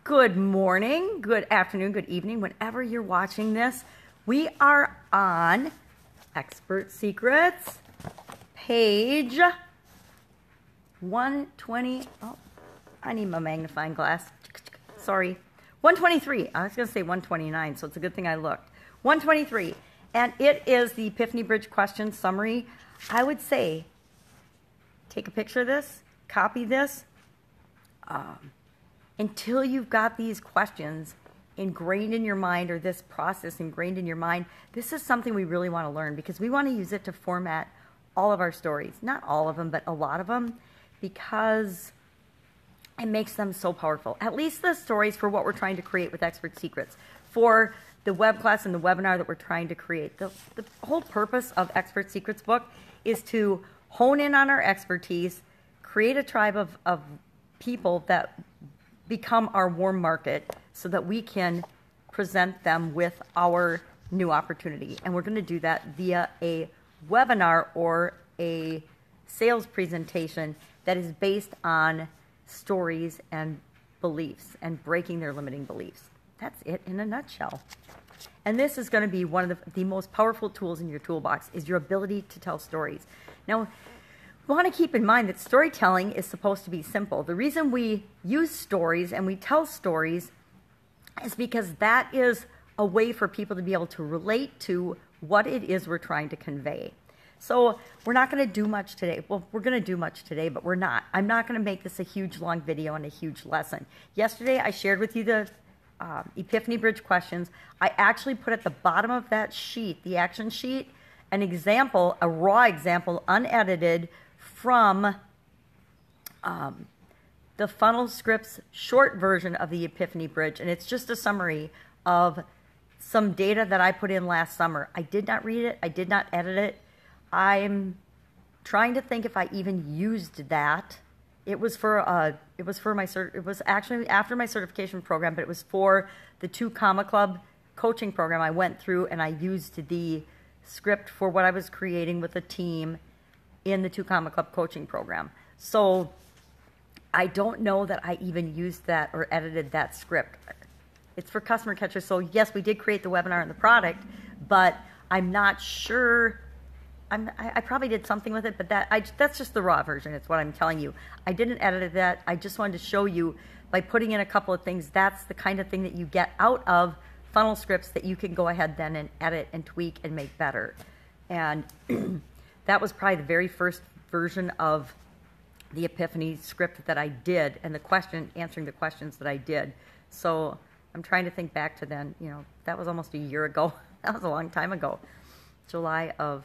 Good morning, good afternoon, good evening, whenever you're watching this. We are on Expert Secrets, page 120. Oh, I need my magnifying glass. Sorry. 123. I was going to say 129, so it's a good thing I looked. 123. And it is the Epiphany Bridge question summary. I would say take a picture of this, copy this, until you've got these questions ingrained in your mind, or this process ingrained in your mind. This is something we really want to learn because we want to use it to format all of our stories. Not all of them, but a lot of them, because it makes them so powerful. At least the stories for what we're trying to create with Expert Secrets. For the web class and the webinar that we're trying to create. The whole purpose of Expert Secrets book is to hone in on our expertise, create a tribe of people that become our warm market so that we can present them with our new opportunity. And we're going to do that via a webinar or a sales presentation that is based on stories and beliefs and breaking their limiting beliefs. That's it in a nutshell. And this is going to be one of the most powerful tools in your toolbox, is your ability to tell stories. Now, we want to keep in mind that storytelling is supposed to be simple. The reason we use stories and we tell stories is because that is a way for people to be able to relate to what it is we're trying to convey. So we're not going to do much today. Well, we're going to do much today, but we're not. I'm not going to make this a huge, long video and a huge lesson. Yesterday, I shared with you the Epiphany Bridge questions. I actually put at the bottom of that sheet, the action sheet, an example, a raw example, unedited, from the Funnel Scripts short version of the Epiphany Bridge. And it's just a summary of some data that I put in last summer. I did not read it. I did not edit it. I'm trying to think if I even used that. It was for it was actually after my certification program, but it was for the 2 Comma Club coaching program. I went through and I used the script for what I was creating with a team in the 2 Comma Club coaching program. So I don't know that I even used that or edited that script. It's for customer catchers. So yes, we did create the webinar and the product, but I'm not sure. I probably did something with it, but that's just the raw version. It's what I'm telling you. I didn't edit that. I just wanted to show you by putting in a couple of things. That's the kind of thing that you get out of funnel scripts that you can go ahead then and edit and tweak and make better. And that was probably the very first version of the Epiphany script that I did, and answering the questions that I did. So I'm trying to think back to then. You know, that was almost a year ago. That was a long time ago. July of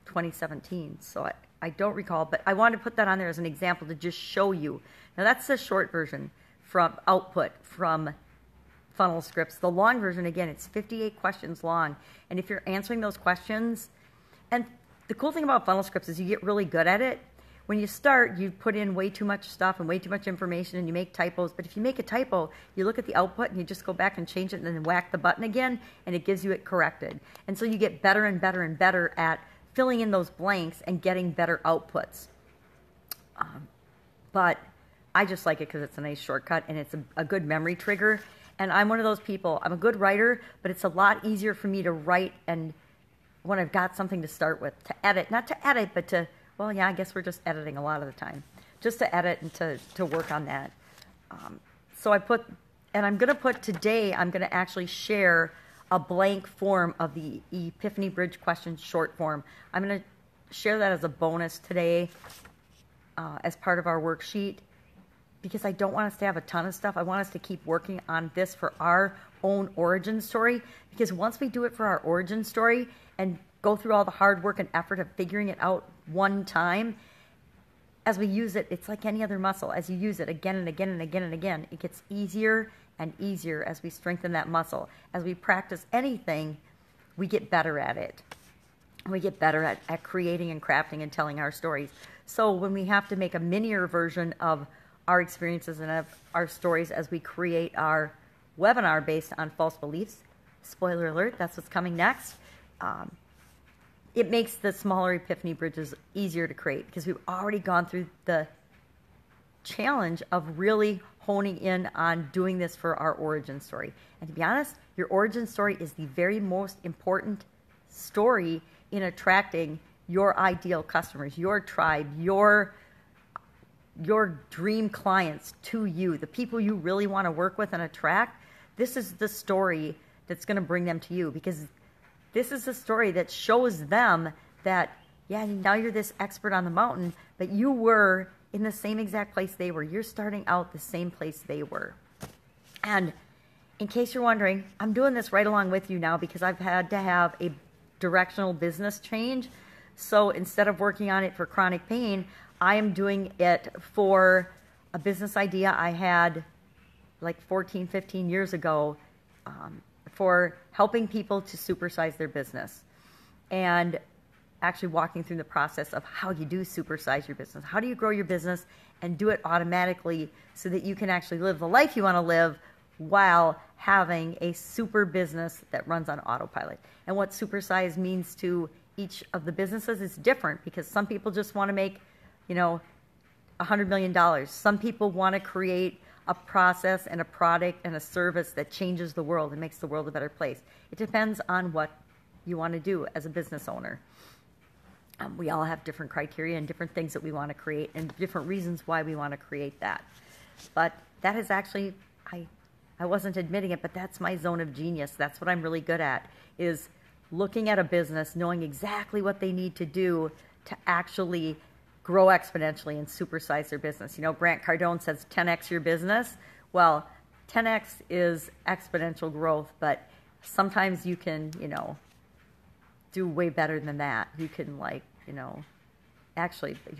2017. So I don't recall, but I wanted to put that on there as an example to just show you. Now that's the short version from output from Funnel Scripts. The long version, again, it's 58 questions long. And if you're answering those questions, and the cool thing about Funnel Scripts is you get really good at it. When you start, you put in way too much stuff and way too much information and you make typos. But if you make a typo, you look at the output and you just go back and change it and then whack the button again and it gives you it corrected. And so you get better and better and better at filling in those blanks and getting better outputs. But I just like it because it's a nice shortcut and it's a good memory trigger. And I'm one of those people. I'm a good writer, but it's a lot easier for me to write and when I've got something to start with, to edit. Not to edit, but to, well, yeah, I guess we're just editing a lot of the time. Just to edit and to work on that. So I put, and I'm going to put today, I'm going to actually share a blank form of the Epiphany Bridge questions short form. I'm going to share that as a bonus today as part of our worksheet, because I don't want us to have a ton of stuff. I want us to keep working on this for our own origin story, because once we do it for our origin story and go through all the hard work and effort of figuring it out one time, as we use it, it's like any other muscle. As you use it again and again and again and again, it gets easier and easier as we strengthen that muscle. As we practice anything, we get better at it. We get better at creating and crafting and telling our stories. So when we have to make a minier version of our experiences and of our stories as we create our webinar based on false beliefs, spoiler alert, that's what's coming next, it makes the smaller Epiphany bridges easier to create because we've already gone through the challenge of really honing in on doing this for our origin story. And to be honest, your origin story is the very most important story in attracting your ideal customers, your tribe, your dream clients to you, the people you really want to work with and attract. This is the story that's going to bring them to you, because this is the story that shows them that, yeah, now you're this expert on the mountain, but you were in the same exact place they were. You're starting out the same place they were. And in case you're wondering, I'm doing this right along with you now because I've had to have a directional business change. So instead of working on it for chronic pain, I am doing it for a business idea I had like 14, 15 years ago, for helping people to supersize their business, and actually walking through the process of how you do supersize your business. How do you grow your business and do it automatically so that you can actually live the life you want to live while having a super business that runs on autopilot. And what supersize means to each of the businesses is different, because some people just want to make, $100 million. Some people want to create a process and a product and a service that changes the world and makes the world a better place. It depends on what you want to do as a business owner. We all have different criteria and different things that we want to create and different reasons why we want to create that. But that is actually, I wasn't admitting it, but that's my zone of genius. That's what I'm really good at, is looking at a business, knowing exactly what they need to do to actually grow exponentially and supersize their business. Grant Cardone says 10x your business. Well, 10x is exponential growth, but sometimes you can, do way better than that. You can you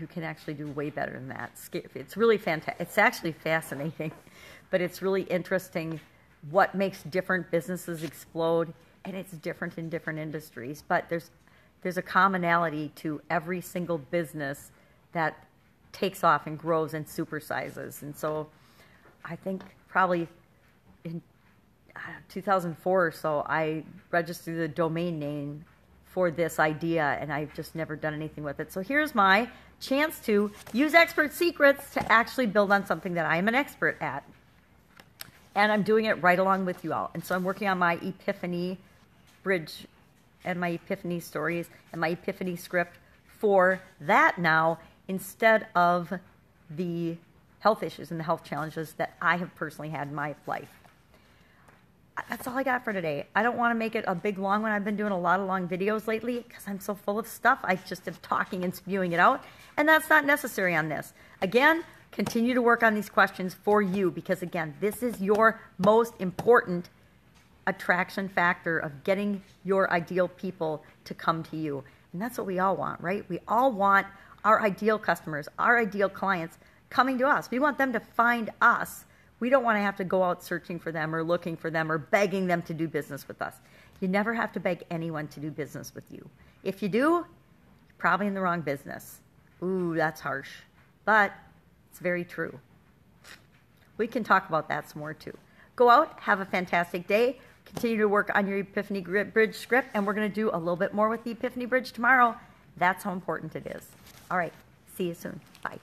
can actually do way better than that. It's really fantastic. It's actually fascinating, but it's really interesting what makes different businesses explode, and it's different in different industries. But there's a commonality to every single business that takes off and grows and supersizes. And so I think probably in 2004 or so, I registered the domain name for this idea, and I've just never done anything with it. So here's my chance to use expert secrets to actually build on something that I am an expert at. And I'm doing it right along with you all. And so I'm working on my Epiphany bridge and my Epiphany stories and my Epiphany script for that now, instead of the health issues and the health challenges that I have personally had in my life. That's all I got for today. I don't want to make it a big long one. I've been doing a lot of long videos lately because I'm so full of stuff. I just am talking and spewing it out, and that's not necessary on this. Again, continue to work on these questions for you, because again, this is your most important attraction factor of getting your ideal people to come to you. And that's what we all want, right? We all want our ideal customers, our ideal clients coming to us. We want them to find us. We don't want to have to go out searching for them or looking for them or begging them to do business with us. You never have to beg anyone to do business with you. If you do, you're probably in the wrong business. Ooh, that's harsh, but it's very true. We can talk about that some more too. Go out, have a fantastic day. Continue to work on your Epiphany Bridge script, and we're going to do a little bit more with the Epiphany Bridge tomorrow. That's how important it is. All right, see you soon. Bye.